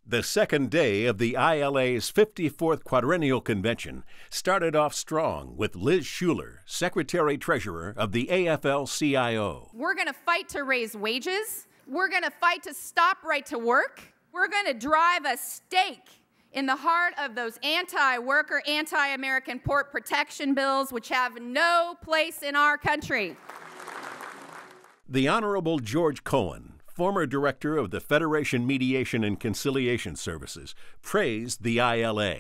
The second day of the ILA's 54th Quadrennial Convention started off strong with Liz Schuler, Secretary-Treasurer of the AFL-CIO. We're going to fight to raise wages. We're going to fight to stop right to work. We're going to drive a stake in the heart of those anti-worker, anti-American port protection bills, which have no place in our country. The Honorable George Cohen, former director of the Federation Mediation and Conciliation Services, praised the ILA.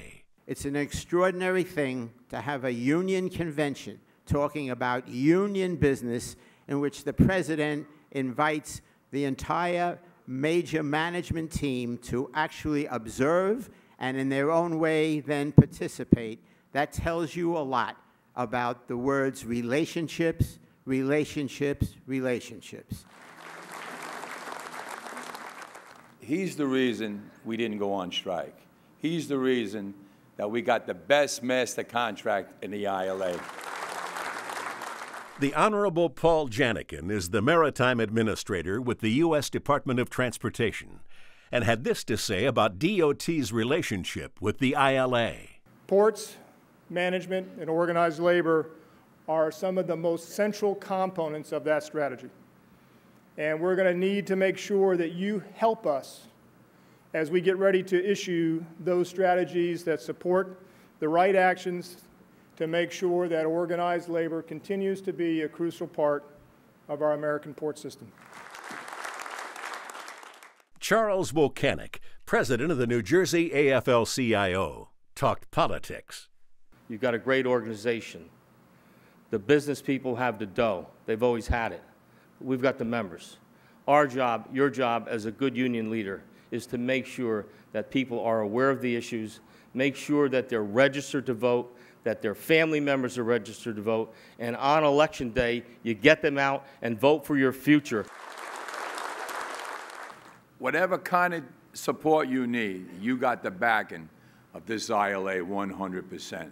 It's an extraordinary thing to have a union convention talking about union business in which the president invites the entire major management team to actually observe and in their own way then participate. That tells you a lot about the words relationships, relationships, relationships. He's the reason we didn't go on strike. He's the reason that we got the best master contract in the ILA. The Honorable Paul Janikin is the Maritime Administrator with the U.S. Department of Transportation and had this to say about DOT's relationship with the ILA. Ports, management, and organized labor are some of the most central components of that strategy. And we're going to need to make sure that you help us as we get ready to issue those strategies that support the right actions to make sure that organized labor continues to be a crucial part of our American port system. Charles Volante, president of the New Jersey AFL-CIO, talked politics. You've got a great organization. The business people have the dough. They've always had it. We've got the members. Our job, your job as a good union leader, is to make sure that people are aware of the issues, make sure that they're registered to vote, that their family members are registered to vote, and on election day, you get them out and vote for your future. Whatever kind of support you need, you got the backing of this ILA 100%,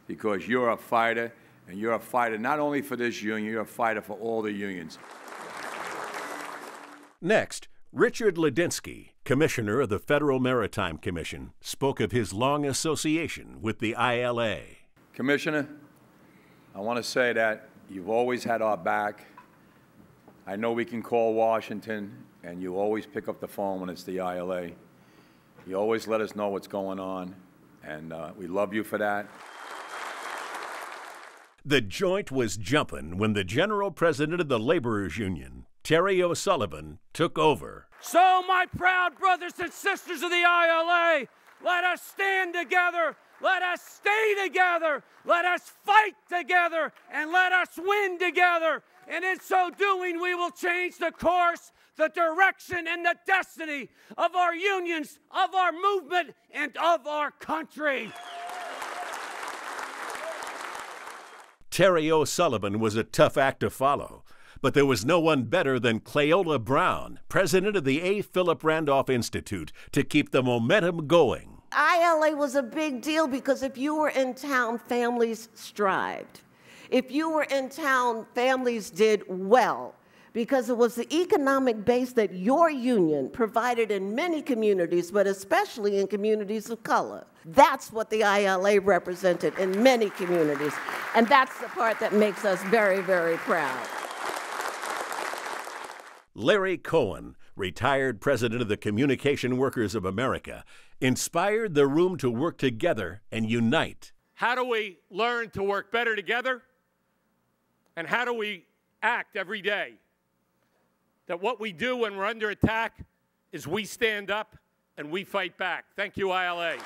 because you're a fighter, and you're a fighter not only for this union, you're a fighter for all the unions. Next, Richard Lensky, Commissioner of the Federal Maritime Commission, spoke of his long association with the ILA. Commissioner, I want to say that you've always had our back. I know we can call Washington, and you always pick up the phone when it's the ILA. You always let us know what's going on, and we love you for that. The joint was jumping when the General President of the Laborers Union, Terry OSullivan, took over. So, my proud brothers and sisters of the ILA, let us stand together, let us stay together, let us fight together, and let us win together. And in so doing, we will change the course, the direction, and the destiny of our unions, of our movement, and of our country. Terry OSullivan was a tough act to follow, but there was no one better than Cleola Brown, president of the A. Philip Randolph Institute, to keep the momentum going. ILA was a big deal because if you were in town, families strived. If you were in town, families did well because it was the economic base that your union provided in many communities, but especially in communities of color. That's what the ILA represented in many communities, and that's the part that makes us very, very proud. Larry Cohen, retired president of the Communication Workers of America, inspired the room to work together and unite. How do we learn to work better together? And how do we act every day? That what we do when we're under attack is we stand up and we fight back. Thank you, ILA.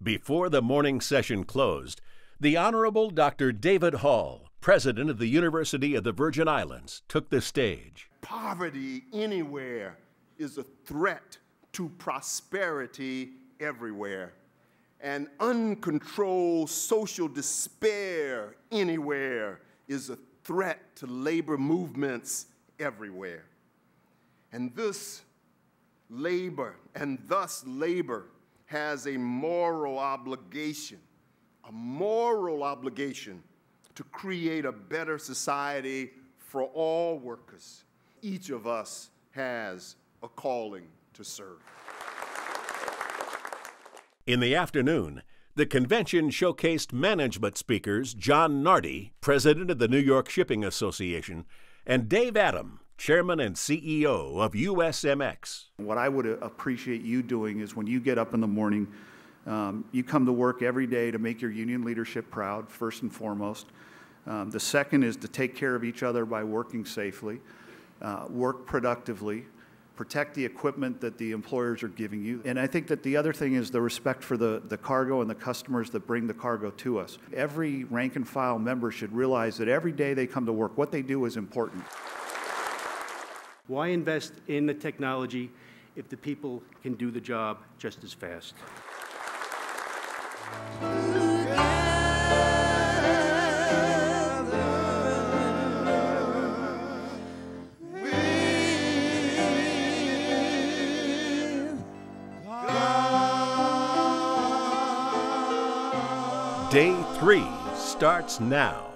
Before the morning session closed, the Honorable Dr. David Hall, president of the University of the Virgin Islands, took the stage. Poverty anywhere is a threat to prosperity everywhere. And uncontrolled social despair anywhere is a threat to labor movements everywhere. And thus labor has a moral obligation to create a better society for all workers. Each of us has a calling to serve. In the afternoon, the convention showcased management speakers John Nardi, president of the New York Shipping Association, and Dave Adam, chairman and CEO of USMX. What I would appreciate you doing is when you get up in the morning, you come to work every day to make your union leadership proud, first and foremost. The second is to take care of each other by working safely, work productively, protect the equipment that the employers are giving you. And I think that the other thing is the respect for the cargo and the customers that bring the cargo to us. Every rank and file member should realize that every day they come to work, what they do is important. Why invest in the technology if the people can do the job just as fast? Day 3 starts now.